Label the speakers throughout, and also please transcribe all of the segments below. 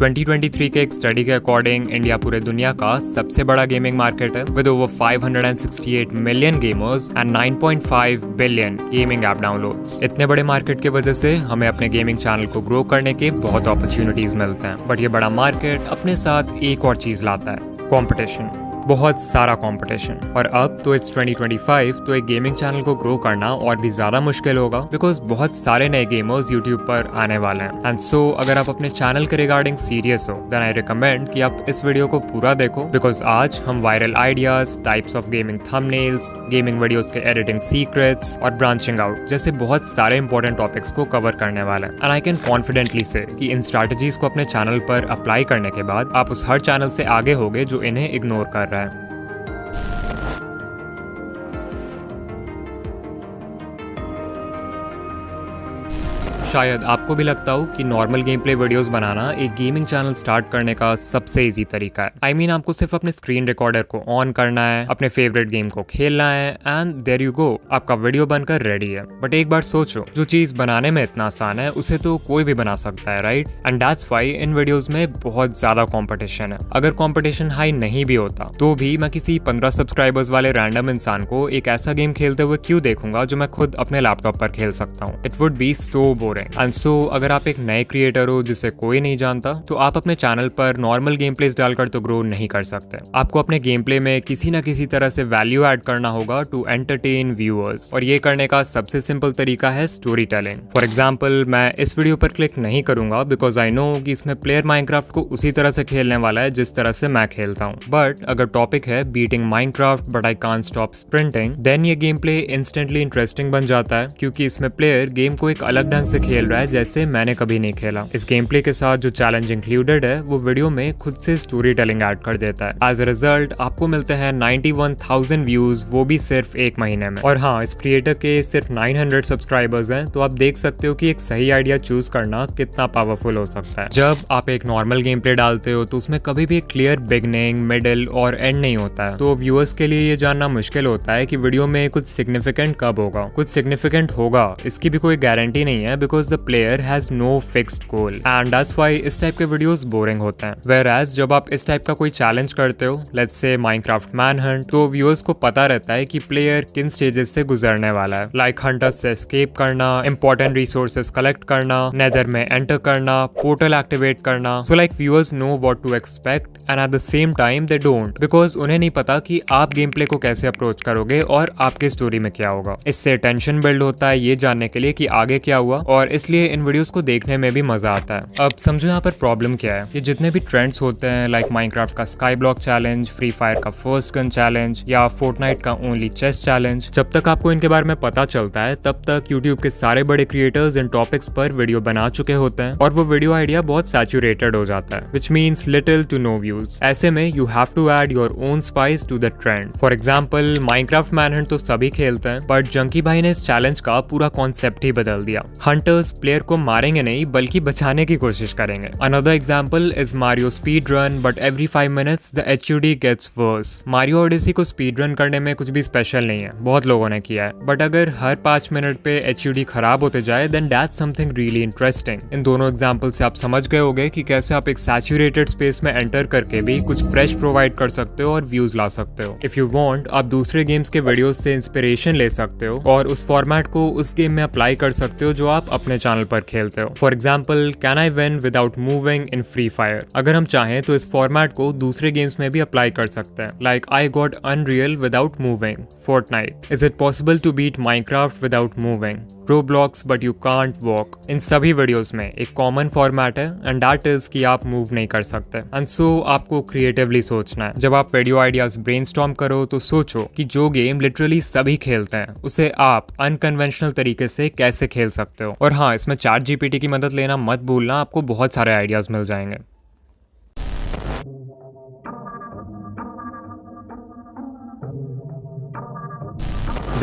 Speaker 1: 2023 के एक स्टडी के अकॉर्डिंग इंडिया पूरे दुनिया का सबसे बड़ा गेमिंग मार्केट है with over 568 million gamers and 9.5 billion gaming app downloads. इतने बड़े मार्केट की वजह से हमें अपने गेमिंग चैनल को ग्रो करने के बहुत अपॉर्चुनिटीज मिलते हैं, बट ये बड़ा मार्केट अपने साथ एक और चीज लाता है, कंपटीशन। बहुत सारा कंपटीशन। और अब तो इट्स 2025, तो एक गेमिंग चैनल को ग्रो करना और भी ज्यादा मुश्किल होगा बिकॉज बहुत सारे नए गेमर्स यूट्यूब पर आने वाले हैं। एंड सो अगर आप अपने चैनल के रिगार्डिंग सीरियस हो देन आई रिकमेंड कि आप इस वीडियो को पूरा देखो बिकॉज आज हम viral ideas, types of gaming thumbnails, gaming videos के एडिटिंग सीक्रेट्स और ब्रांचिंग आउट जैसे बहुत सारे इंपॉर्टेंट टॉपिक्स को कवर करने वाले हैं। एंड आई कैन कॉन्फिडेंटली से कि इन स्ट्रैटेजीज को अपने चैनल पर अप्लाई करने के बाद आप उस हर चैनल से आगे होगे जो इन्हें इग्नोर कर रहा है। शायद आपको भी लगता हो कि नॉर्मल गेम प्ले वीडियोस बनाना एक गेमिंग चैनल स्टार्ट करने का सबसे इजी तरीका है। आई मीन आपको सिर्फ अपने स्क्रीन रिकॉर्डर को ऑन करना है, अपने फेवरेट गेम को खेलना है एंड देयर यू गो, आपका वीडियो बनकर रेडी है। बट एक बार सोचो, जो चीज बनाने में इतना आसान है उसे तो कोई भी बना सकता है, right? And that's why in videos में बहुत ज्यादा कंपटीशन है। अगर कंपटीशन हाई नहीं भी होता तो भी मैं किसी 15 सब्सक्राइबर्स वाले रैंडम इंसान को एक ऐसा गेम खेलते हुए क्यों देखूंगा जो मैं खुद अपने लैपटॉप पर खेल सकता हूँ। It would be so boring. And so अगर आप एक नए क्रिएटर हो जिसे कोई नहीं जानता तो आप अपने चैनल पर नॉर्मल गेम प्लेस डालकर तो ग्रो नहीं कर सकते। आपको अपने गेम प्ले में किसी ना किसी तरह से वैल्यू ऐड करना होगा टू एंटरटेन व्यूअर्स, और ये करने का सबसे सिंपल तरीका है स्टोरी टेलिंग। फॉर एग्जाम्पल, मैं इस वीडियो पर क्लिक नहीं करूंगा बिकॉज आई नो कि इसमें प्लेयर माइनक्राफ्ट को उसी तरह से खेलने वाला है जिस तरह से मैं खेलता हूँ। बट अगर टॉपिक है beating Minecraft but I can't stop sprinting, then ये गेम प्ले इंस्टेंटली इंटरेस्टिंग बन जाता है क्योंकि इसमें प्लेयर गेम को एक अलग ढंग से खेल रहा है जैसे मैंने कभी नहीं खेला। इस गेम प्ले के साथ जो चैलेंज इंक्लूडेड है वो वीडियो में खुद से स्टोरी टेलिंग ऐड कर देता है। एज अ रिजल्ट आपको मिलते हैं 91,000 व्यूज, वो भी सिर्फ एक महीने में। और हाँ, इस क्रिएटर के सिर्फ 900 सब्सक्राइबर्स हैं, तो आप देख सकते हो कि एक सही आइडिया चूज करना कितना पावरफुल हो सकता है। जब आप एक नॉर्मल गेम प्ले डालते हो तो उसमें कभी भी एक क्लियर बिगनिंग, मिडिल और एंड नहीं होता है, तो व्यूअर्स के लिए ये जानना मुश्किल होता है कि वीडियो में कुछ सिग्निफिकेंट कब होगा। कुछ सिग्निफिकेंट होगा इसकी भी कोई गारंटी नहीं है because the player has no fixed goal and that's why इस टाइप के वीडियोस बोरिंग होते हैं। Whereas जब आप इस टाइप का कोई चैलेंज करते हो, लेट्स से माइनक्राफ्ट मैनहंट, तो व्यूअर्स को पता रहता है कि प्लेयर किन स्टेजेस से गुजरने वाला है, लाइक हंटर्स से एस्केप करना, इंपॉर्टेंट रिसोर्सेस कलेक्ट करना, नेदर में एंटर करना, पोर्टल एक्टिवेट करना। So like viewers know what to expect and at the same time they don't, because उन्हें नहीं पता कि आप गेम प्ले को कैसे अप्रोच करोगे और आपके स्टोरी में क्या होगा। इससे टेंशन बिल्ड होता है ये जानने के लिए कि आगे क्या हुआ, और इसलिए इन वीडियोस को देखने में भी मजा आता है। अब समझो यहाँ पर प्रॉब्लम क्या है। ये जितने भी ट्रेंड्स होते हैं लाइक माइनक्राफ्ट का sky block challenge, free fire का फर्स्ट गन चैलेंज या फोर्टनाइट का ओनली चेस्ट चैलेंज, जब तक आपको इनके बारे में पता चलता है तब तक यूट्यूब के सारे बड़े क्रिएटर्स इन टॉपिक्स पर वीडियो बना चुके होते हैं और वो वीडियो आइडिया बहुत सैचुरेटेड हो जाता है, which means little to no views. ऐसे में you have to add your own spice to the trend. For example, Minecraft manhunt तो सभी खेलते हैं, बट जंकी भाई ने इस चैलेंज का पूरा कॉन्सेप्ट ही बदल दिया। हंटर्स प्लेयर को मारेंगे नहीं बल्कि बचाने की कोशिश करेंगे। Another example is Mario speedrun, but every 5 minutes the HUD gets worse. Mario Odyssey को speedrun करने में कुछ भी स्पेशल नहीं है, बहुत लोगों ने किया है, बट अगर हर 5 मिनट पे HUD खराब होते जाए then that's something really interesting. इन दोनों एग्जाम्पल से आप समझ गए होंगे कि कैसे आप एक सैचुरेटेड स्पेस में एंटर करके भी कुछ फ्रेश प्रोवाइड कर सकते हो और व्यूज ला सकते हो। इफ यू वांट, आप दूसरे गेम्स के वीडियोस से इंस्पिरेशन ले सकते हो और उस फॉर्मेट को उस गेम में अप्लाई कर सकते हो जो आप अपने चैनल पर खेलते हो। For example, can I win without moving in free fire. अगर हम चाहें तो इस फॉर्मेट को दूसरे गेम्स में भी अप्लाई कर सकते हैं, like I got Unreal without moving, Fortnite. Is it possible to beat Minecraft without moving, Roblox but you can't walk. इन सभी वीडियोस में एक कॉमन फॉर्मेट है एंड दैट इज कि आप मूव नहीं कर सकते। एंड सो आपको क्रिएटिवली सोचना है। जब आप वीडियो आइडियाज ब्रेनस्टॉर्म करो तो सोचो कि जो गेम लिटरली सभी खेलते हैं उसे आप अनकन्वेंशनल तरीके से कैसे खेल सकते हो। और हाँ, इसमें चैट जीपीटी की मदद लेना मत भूलना, आपको बहुत सारे आइडियाज मिल जाएंगे।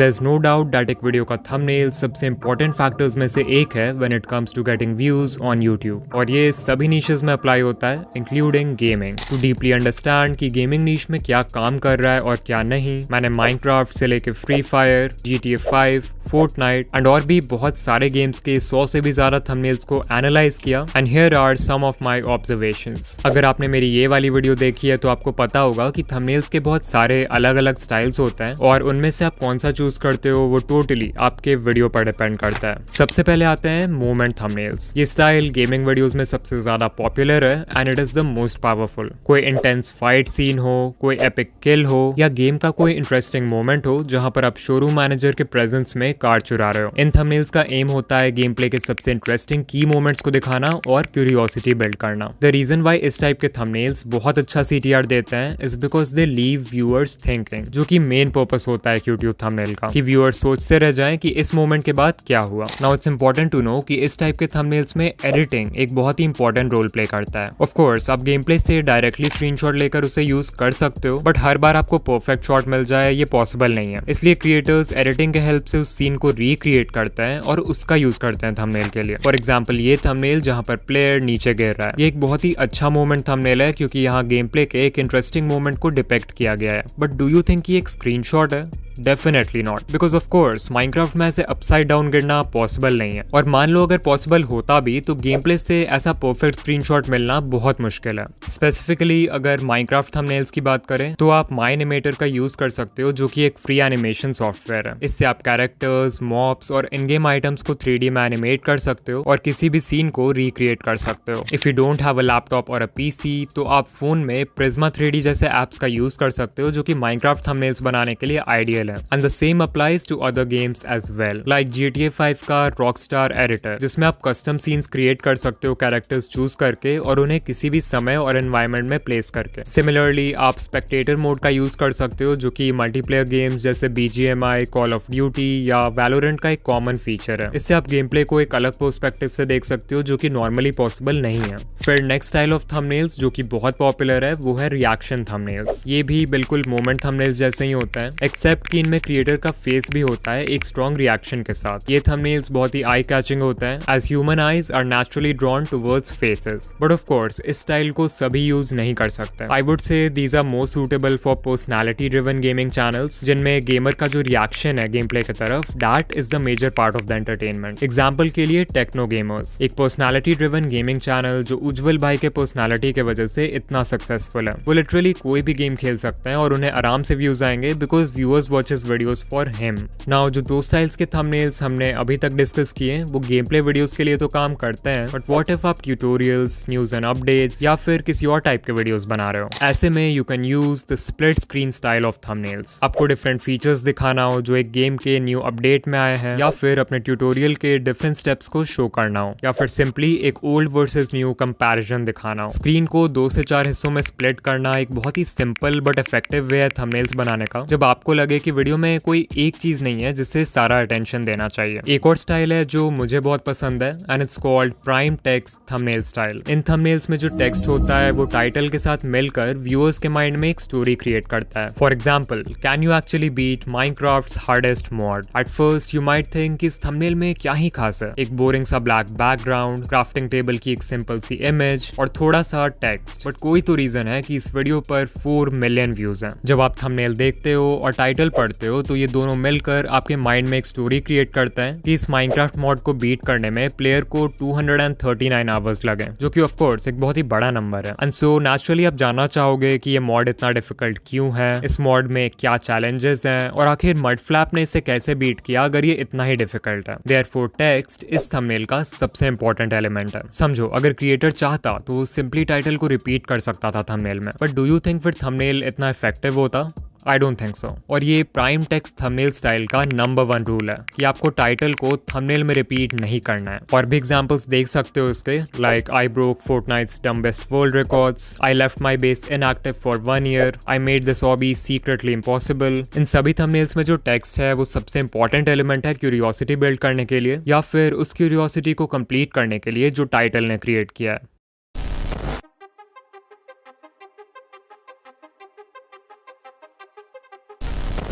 Speaker 1: There is no doubt that एक वीडियो का थंबनेल सबसे इंपॉर्टेंट फैक्टर्स में से एक है when it comes to getting views on YouTube, और ये सभी नीशेस में अप्लाई होता है including gaming. To deeply understand कि गेमिंग नीश में क्या काम कर रहा है और क्या नहीं, मैंने माइनक्राफ्ट से लेके Free Fire, GTA 5, Fortnite and और भी बहुत सारे गेम्स के 100 से भी ज्यादा थंबनेल्स को एनालाइज किया and here are some of my observations. अगर आपने मेरी ये वाली वीडियो देखी है तो आपको पता होगा कि थंबनेल्स के बहुत सारे अलग अलग स्टाइल्स होते हैं और उनमें से आप कौन सा चूज करते हो वो टोटली आपके वीडियो पर डिपेंड करता है। सबसे पहले आते हैं मोमेंट थंबनेल्स। ये स्टाइल गेमिंग वीडियोस में सबसे ज्यादा पॉपुलर है and it is the most powerful. कोई इंटेंस फाइट सीन हो, कोई एपिक किल हो या गेम का कोई इंटरेस्टिंग मोमेंट हो जहां पर आप शोरूम मैनेजर के प्रेजेंस में कार चुरा रहे हो। इन थंबनेल्स का एम होता है गेम प्ले के सबसे इंटरेस्टिंग की मोमेंट्स को दिखाना और क्यूरियोसिटी बिल्ड करना। द रीजन वाई इस टाइप के थंबनेल्स बहुत अच्छा CTR देते हैं is because they leave viewers thinking, जो कि मेन पर्पस होता है यूट्यूब थंबनेल का, कि व्यूअर्स सोचते रह जाएं कि इस मोमेंट के बाद क्या हुआ। Now it's important to know कि इस टाइप के थंबनेल्स में एडिटिंग एक बहुत ही इंपॉर्टेंट रोल प्ले करता है। ऑफ कोर्स आप गेम प्ले से डायरेक्टली स्क्रीनशॉट लेकर उसे यूज कर सकते हो, बट हर बार आपको परफेक्ट शॉट मिल जाए ये पॉसिबल नहीं है। इसलिए क्रिएटर्स एडिटिंग के हेल्प से उस सीन को रिक्रिएट करते हैं और उसका यूज करते हैं थंबनेल के लिए। फॉर एग्जांपल ये थंबनेल जहां पर प्लेयर नीचे गिर रहा है, ये एक बहुत ही अच्छा मोमेंट थंबनेल है क्योंकि यहाँ गेम प्ले के एक इंटरेस्टिंग मोमेंट को डिपेक्ट किया गया है। बट डू यू थिंक ये एक स्क्रीनशॉट है? Definitely not, because of course Minecraft में ऐसे अपसाइड डाउन गिरना पॉसिबल नहीं है, और मान लो अगर पॉसिबल होता भी तो गेम प्ले से ऐसा परफेक्ट स्क्रीनशॉट मिलना बहुत मुश्किल है। स्पेसिफिकली अगर माइनक्राफ्ट थंबनेल्स की बात करें तो आप माइनिमेटर का यूज कर सकते हो, जो कि एक फ्री एनिमेशन सॉफ्टवेयर है। इससे आप कैरेक्टर्स, मॉब्स और इन गेम आइटम्स को 3D में एनिमेट कर सकते हो और किसी भी सीन को रिक्रिएट कर सकते हो। If you don't have a laptop और अ PC तो आप फोन में प्रिज्मा 3D जैसे एप्स का यूज कर सकते हो, जो कि माइनक्राफ्ट थंबनेल्स बनाने के लिए आइडियल है। And the same applies to other games as well, like GTA 5 का रॉकस्टार एडिटर, जिसमें आप कस्टम सीन्स क्रिएट कर सकते हो कैरेक्टर्स चूज करके और उन्हें किसी भी समय और एनवायरनमेंट में प्लेस करके। सिमिलरली आप स्पेक्टेटर मोड का यूज कर सकते हो, जो कि मल्टीप्लेयर गेम्स जैसे BGMI, कॉल ऑफ ड्यूटी या वैलोरेंट का एक कॉमन फीचर है। इससे आप गेम प्ले को एक अलग पर्सपेक्टिव से देख सकते हो, जो कि नॉर्मली पॉसिबल नहीं है। फिर नेक्स्ट स्टाइल ऑफ थंबनेल्स जो कि बहुत पॉपुलर है वो है रिएक्शन थंबनेल्स। ये भी बिल्कुल मोमेंट थंबनेल्स जैसे ही होता है, एक्सेप्ट कि इनमें क्रिएटर का फेस भी होता है एक स्ट्रॉन्ग रिएक्शन के साथ। ये थंबनेल्स बहुत ही आई कैचिंग होता है as human eyes are naturally drawn towards faces. But of course इस स्टाइल को सभी यूज नहीं कर सकते। I would say these are more suitable for personality driven gaming channels, जिनमें गेमर का जो रिएक्शन है गेम प्ले की तरफ, that is the major part of the entertainment. Example के लिए टेक्नो गेमर्स, एक पर्सनैलिटी ड्रिवन गेमिंग चैनल जो उज्जवल भाई के पर्सनैलिटी के वजह से इतना सक्सेसफुल है। वो लिटरली कोई भी गेम खेल सकते हैं और उन्हें आराम से व्यूज आएंगे because viewers watches videos for him. Now जो दो स्टाइल्स के थंबनेल्स हमने अभी तक डिस्कस किए वो गेम प्ले वीडियोस के लिए तो काम करते हैं, बट व्हाट इफ आप ट्यूटोरियल्स, न्यूज एंड अपडेट्स या फिर किसी और टाइप के वीडियोस बना रहे हो? ऐसे में you can use the split screen style of thumbnails. आपको डिफरेंट फीचर्स दिखाना हो जो एक गेम के न्यू अपडेट में आए हैं, या फिर अपने ट्यूटोरियल के डिफरेंट स्टेप्स को शो करना हो, या फिर सिंपली एक ओल्ड वर्सेस न्यू कंपैरिजन दिखाना हो। स्क्रीन को 2 से 4 हिस्सों में स्प्लिट करना एक बहुत ही सिंपल बट इफेक्टिव वे है थंबनेल्स बनाने का, जब आपको लगे कि वीडियो में कोई एक चीज नहीं है जिससे सारा अटेंशन देना चाहिए। एक और स्टाइल है जो मुझे बहुत पसंद है and it's called prime text thumbnail style. In thumbnails में जो टेक्स्ट होता है वो टाइटल के साथ मिलकर व्यूअर्स के माइंड में एक स्टोरी क्रिएट करता है। For example, can you actually beat Minecraft's hardest mod? At first you might think इस थंबनेल में क्या ही खास है, एक बोरिंग सा ब्लैक बैकग्राउंड, क्राफ्टिंग टेबल की एक सिंपल सी इमेज और थोड़ा सा टेक्स्ट, बट कोई तो रीजन है कि इस वीडियो पर 4 मिलियन व्यूज हैं। जब आप थंबनेल देखते हो और टाइटल पढ़ते हो तो ये दोनों मिलकर आपके माइंड में एक स्टोरी क्रिएट करता है कि इस माइनक्राफ्ट मॉड को बीट करने में प्लेयर को 239 आवर्स लगे, जो कि ऑफ कोर्स एक बहुत ही बड़ा नंबर है। एंड सो नेचुरली आप जानना चाहोगे कि ये मॉड इतना डिफिकल्ट क्यों है, इस मॉड में क्या चैलेंजेस हैं और आखिर मडफ्लैप ने इसे कैसे बीट किया अगर ये इतना ही डिफिकल्ट है। देयरफॉर टेक्स्ट इस थंबनेल का सबसे इंपॉर्टेंट एलिमेंट है। समझो, अगर क्रिएटर चाहता तो वो सिंपली टाइटल को रिपीट कर सकता था थंबनेल में, बट डू यू थिंक फिर थंबनेल इतना इफेक्टिव होता? I don't think so. और ये प्राइम टेक्स्ट थंबनेल स्टाइल का नंबर 1 रूल है कि आपको टाइटल को थंबनेल में रिपीट नहीं करना है। और भी एग्जांपल्स देख सकते हो इसके, like I broke Fortnite's dumbest world records, I left my base inactive for 1 year, I made this hobby secretly impossible. इन सभी थंबनेल्स में जो टेक्स्ट है वो सबसे इंपॉर्टेंट एलिमेंट है क्यूरियोसिटी बिल्ड करने के लिए, या फिर उस क्यूरियोसिटी को कंप्लीट करने के लिए जो टाइटल ने क्रिएट किया है।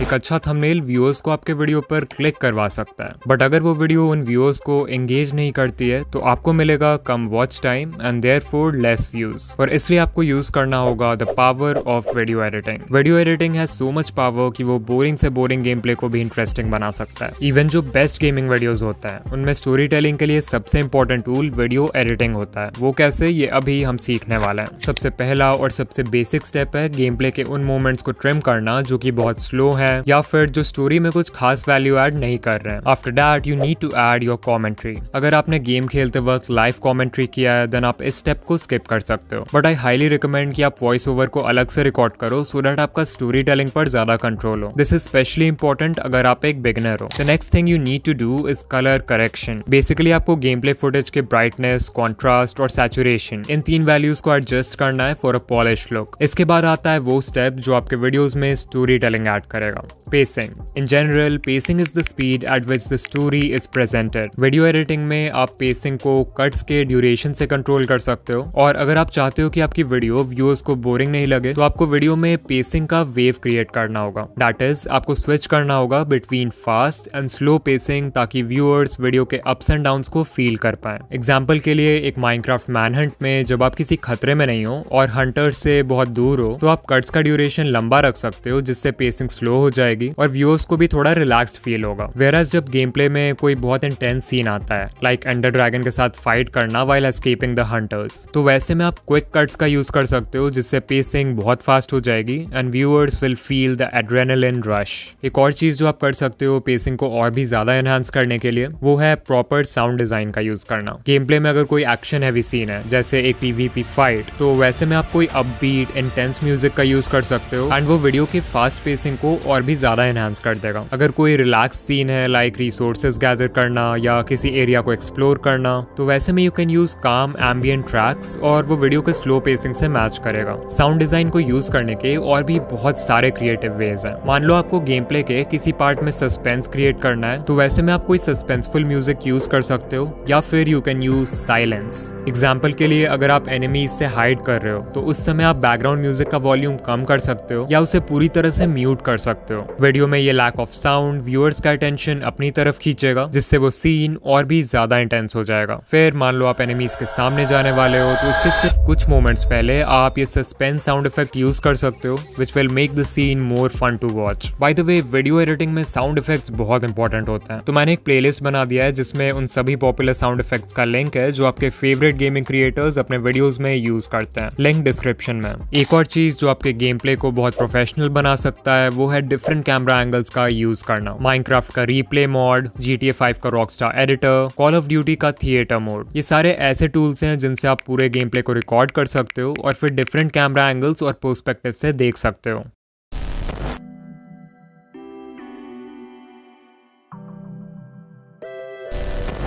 Speaker 1: एक अच्छा थंबनेल व्यूअर्स को आपके वीडियो पर क्लिक करवा सकता है, बट अगर वो वीडियो उन व्यूअर्स को एंगेज नहीं करती है तो आपको मिलेगा कम watch time and therefore less views. और इसलिए आपको यूज करना होगा the power of video editing. Video editing has so much power कि वो बोरिंग से बोरिंग गेम प्ले को भी इंटरेस्टिंग बना सकता है। इवन जो बेस्ट गेमिंग वीडियोस होता है उनमें स्टोरी टेलिंग के लिए सबसे इंपॉर्टेंट टूल वीडियो एडिटिंग होता है। वो कैसे, ये अभी हम सीखने वाले हैं। सबसे पहला और सबसे बेसिक स्टेप है गेम प्ले के उन मोमेंट्स को ट्रिम करना जो कि बहुत स्लो है या फिर जो स्टोरी में कुछ खास वैल्यू ऐड नहीं कर रहे हैं। After that you need to add your commentary. अगर आपने गेम खेलते वक्त लाइव कमेंट्री किया है देन आप इस स्टेप को स्किप कर सकते हो, बट आई हाईली रिकमेंड कि आप वॉइस ओवर को अलग से रिकॉर्ड करो सो दैट आपका स्टोरी टेलिंग पर ज्यादा कंट्रोल हो। दिस इज स्पेशली इंपॉर्टेंट अगर आप एक बिगिनर हो। The next thing you need to do is colour correction. Basically आपको गेम प्ले फुटेज के ब्राइटनेस, कॉन्ट्रास्ट और सैचुरेशन इन 3 वैल्यूज को एडजस्ट करना है फॉर अ पॉलिश लुक। इसके बाद आता है वो स्टेप जो आपके वीडियोस में स्टोरी टेलिंग ऐड करेगा, pacing. In general pacing is the speed at which the story is presented. Video editing में आप पेसिंग को कट्स के ड्यूरेशन से कंट्रोल कर सकते हो, और अगर आप चाहते हो कि आपकी वीडियो व्यूअर्स को बोरिंग नहीं लगे तो आपको वीडियो में पेसिंग का वेव क्रिएट करना होगा। दैट इज आपको स्विच करना होगा between fast and slow pacing ताकि व्यूअर्स वीडियो के अप्स एंड डाउन्स को फील कर पाए। एग्जाम्पल के लिए एक माइनक्राफ्ट मैनहंट में जब आप किसी खतरे में नहीं हो और हंटर से बहुत दूर हो तो आप कट्स का ड्यूरेशन लंबा रख सकते हो जिससे पेसिंग स्लो हो जाएगी और व्यूअर्स को भी थोड़ा रिलैक्स्ड फील होगा। वेयरएज जब गेम प्ले में कोई बहुत इंटेंस सीन आता है लाइक एंडर ड्रैगन के साथ फाइट करना व्हाइल एस्केपिंग द हंटर्स, तो वैसे में आप क्विक कट्स का यूज कर सकते हो जिससे पेसिंग बहुत फास्ट हो जाएगी and viewers will feel the adrenaline rush. एक और चीज जो आप कर सकते हो पेसिंग को और भी ज्यादा एनहांस करने के लिए वो है प्रॉपर साउंड डिजाइन का यूज करना। गेम प्ले में अगर कोई एक्शन हैवी सीन है जैसे एक पीवीपी फाइट, तो वैसे में आप कोई अपबीट इंटेंस म्यूजिक का यूज कर सकते हो एंड वो वीडियो की फास्ट पेसिंग को और भी ज्यादा एनहांस कर देगा। अगर कोई रिलैक्स सीन है लाइक रिसोर्सेज गैदर करना या किसी एरिया को एक्सप्लोर करना, तो वैसे में यू कैन यूज काम एम्बिएंट ट्रैक्स और वो वीडियो के स्लो पेसिंग से मैच करेगा। साउंड डिजाइन को यूज करने के और भी बहुत सारे क्रिएटिव वेज हैं। मान लो आपको गेम प्ले के किसी पार्ट में सस्पेंस क्रिएट करना है तो वैसे में आप कोई सस्पेंसफुल म्यूजिक यूज कर सकते हो या फिर you can use silence. Example के लिए अगर आप एनिमीज से हाइड कर रहे हो तो उस समय आप बैकग्राउंड म्यूजिक का वॉल्यूम कम कर सकते हो या उसे पूरी तरह से म्यूट कर सकते हो। वीडियो में ये लैक ऑफ साउंड व्यूअर्स का अटेंशन अपनी तरफ खींचेगा जिससे वो सीन और भी ज्यादा इंटेंस हो जाएगा। फिर मान लो आप एनिमीज के सामने जाने वाले हो तो उसके सिर्फ कुछ मोमेंट्स पहले आप ये सस्पेंस साउंड इफेक्ट यूज कर सकते हो which will make the scene more fun to watch. By the way video editing में साउंड इफेक्ट्स बहुत इंपॉर्टेंट होते हैं, तो मैंने एक प्लेलिस्ट बना दिया है जिसमें उन सभी पॉपुलर साउंड इफेक्ट्स का लिंक है जो आपके फेवरेट गेमिंग क्रिएटर्स अपने वीडियोस में यूज करते हैं। लिंक डिस्क्रिप्शन में। एक और चीज जो आपके गेम प्ले को बहुत प्रोफेशनल बना सकता है वो है डिफरेंट कैमरा एंगल्स का यूज करना। माइनक्राफ्ट का रीप्ले मोड, GTA 5 का Rockstar editor, call of duty का थिएटर मोड, ये सारे ऐसे टूल्स हैं जिनसे आप पूरे गेम प्ले को रिकॉर्ड कर सकते हो और फिर डिफरेंट कैमरा एंगल्स और पर्सपेक्टिव से देख सकते हो।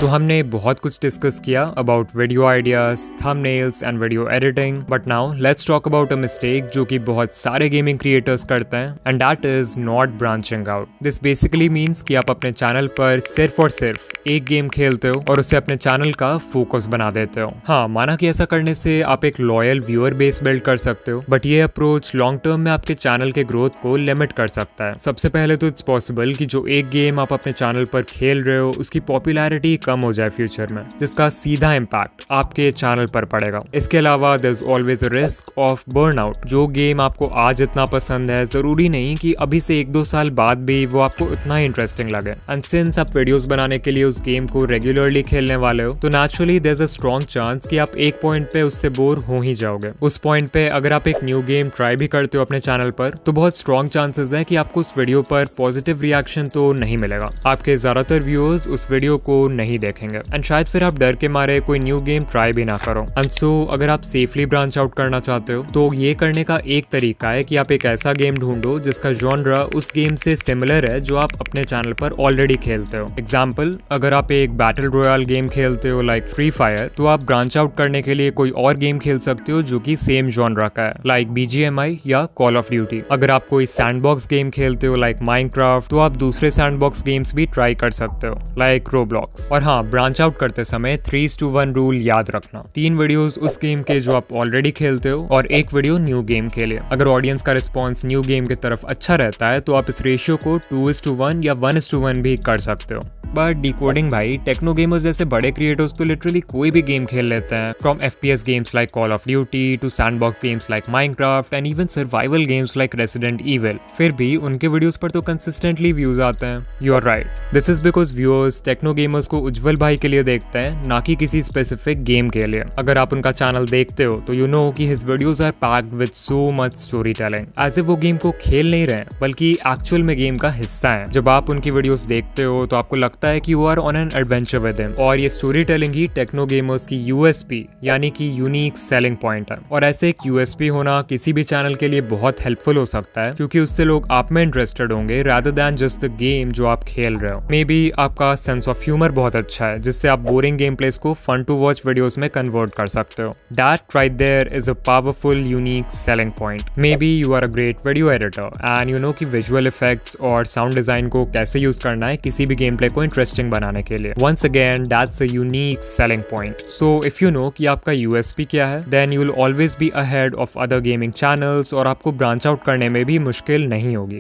Speaker 1: तो हमने बहुत कुछ डिस्कस किया about video ideas, thumbnails and video editing, but now let's talk about a mistake जो कि बहुत सारे गेमिंग क्रिएटर्स करते हैं and that is not branching out. This basically means कि आप अपने चैनल पर सिर्फ और सिर्फ एक गेम खेलते हो और उसे अपने चैनल का फोकस बना देते हो। हाँ, माना कि ऐसा करने से आप एक लॉयल व्यूअर बेस बिल्ड कर सकते हो, बट ये अप्रोच लॉन्ग टर्म में आपके चैनल के ग्रोथ को लिमिट कर सकता है। सबसे पहले तो इट्स पॉसिबल कि जो एक गेम आप अपने चैनल पर खेल रहे हो उसकी पॉपुलैरिटी कम हो जाए फ्यूचर में, जिसका सीधा इम्पैक्ट आपके चैनल पर पड़ेगा। इसके अलावा there is always a risk of burnout. जो गेम आपको आज इतना पसंद है जरूरी नहीं कि अभी से 1-2 साल बाद भी वो आपको इतना इंटरेस्टिंग लगे। एंड सिंस आप वीडियोस बनाने के लिए उस गेम को रेगुलरली खेलने वाले हो तो naturally there is a strong chance कि आप एक पॉइंट पे उससे बोर हो ही जाओगे। उस पॉइंट पे अगर आप एक न्यू गेम ट्राई भी करते हो अपने चैनल पर तो बहुत स्ट्रॉन्ग चांसेस है कि आपको उस वीडियो पर पॉजिटिव रिएक्शन तो नहीं मिलेगा। आपके ज्यादातर व्यूअर्स उस वीडियो को नहीं देखेंगे एंड शायद फिर आप डर के मारे कोई न्यू गेम ट्राई भी ना करो। एंड सो अगर आप सेफली ब्रांच आउट करना चाहते हो तो ये करने का एक तरीका है कि आप एक ऐसा गेम ढूंढो जिसका जॉनरा उस गेम से सिमिलर है जो आप अपने चैनल पर ऑलरेडी खेलते हो। एग्जाम्पल, अगर आप एक बैटल रॉयल गेम खेलते हो लाइक फ्री फायर तो आप ब्रांच आउट करने के लिए कोई और गेम खेल सकते हो जो कि सेम जॉनरा का है लाइक BGMI या कॉल ऑफ ड्यूटी। अगर आप कोई सैंडबॉक्स गेम खेलते हो लाइक माइनक्राफ्ट तो आप दूसरे सैंडबॉक्स गेम्स भी ट्राई कर सकते हो लाइक रोब्लॉक्स। और हाँ, ब्रांच आउट करते समय 3:1 रूल याद रखना। 3 वीडियोस उस गेम के जो आप ऑलरेडी खेलते हो और 1 वीडियो न्यू गेम के लिए। अगर ऑडियंस का रिस्पॉन्स न्यू गेम की तरफ अच्छा रहता है तो आप इस रेशियो को 2:1 या 1:1 भी कर सकते हो। बट डिकोडिंग भाई, टेक्नो गेमर्स जैसे बड़े क्रिएटर्स तो लिटरली कोई भी गेम खेल लेते हैं, from FPS games like Call of Duty to sandbox games like Minecraft and even survival games like Resident Evil. फिर भी उनके वीडियोस पर तो कंसिस्टेंटली व्यूज आते हैं। You are right, this is because viewers Techno Gamerz को उज्जवल भाई के लिए देखते हैं, ना कि किसी स्पेसिफिक गेम के लिए। अगर आप उनका चैनल देखते हो तो यू नो कि his videos are packed with so much story telling, as if वो गेम को खेल नहीं रहे बल्कि एक्चुअल में गेम का हिस्सा है। जब आप उनकी वीडियोस देखते हो तो आपको लगता है कि you are on an adventure with him, और ये स्टोरी टेलिंग ही टेक्नो गेमर्स की USP यानी कि यूनिक सेलिंग पॉइंट है। और ऐसे एक USP होना किसी भी चैनल के लिए बहुत हेल्पफुल हो सकता है, क्योंकि उससे लोग आप में इंटरेस्टेड होंगे rather than just the game जो आप खेल रहे हो। मे बी आपका सेंस ऑफ ह्यूमर बहुत अच्छा है, जिससे आप बोरिंग गेम प्लेस को फन टू वॉच वीडियोस में कन्वर्ट कर सकते हो। That right there is a powerful unique selling point. May be you are a great video editor and you know कि विजुअल इफेक्ट्स और साउंड डिजाइन को कैसे use करना है किसी भी गेम प्ले को इंटरेस्टिंग बनाने के लिए। Once again, that's a unique selling point. So if you know कि आपका USP क्या है, then you will always be ahead of other gaming channels और आपको ब्रांच आउट करने में भी मुश्किल नहीं होगी।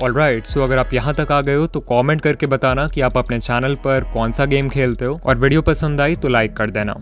Speaker 1: Alright, so अगर आप यहाँ तक आ गए हो तो कमेंट करके बताना कि आप अपने चैनल पर कौन सा गेम खेलते हो, और वीडियो पसंद आई तो लाइक कर देना।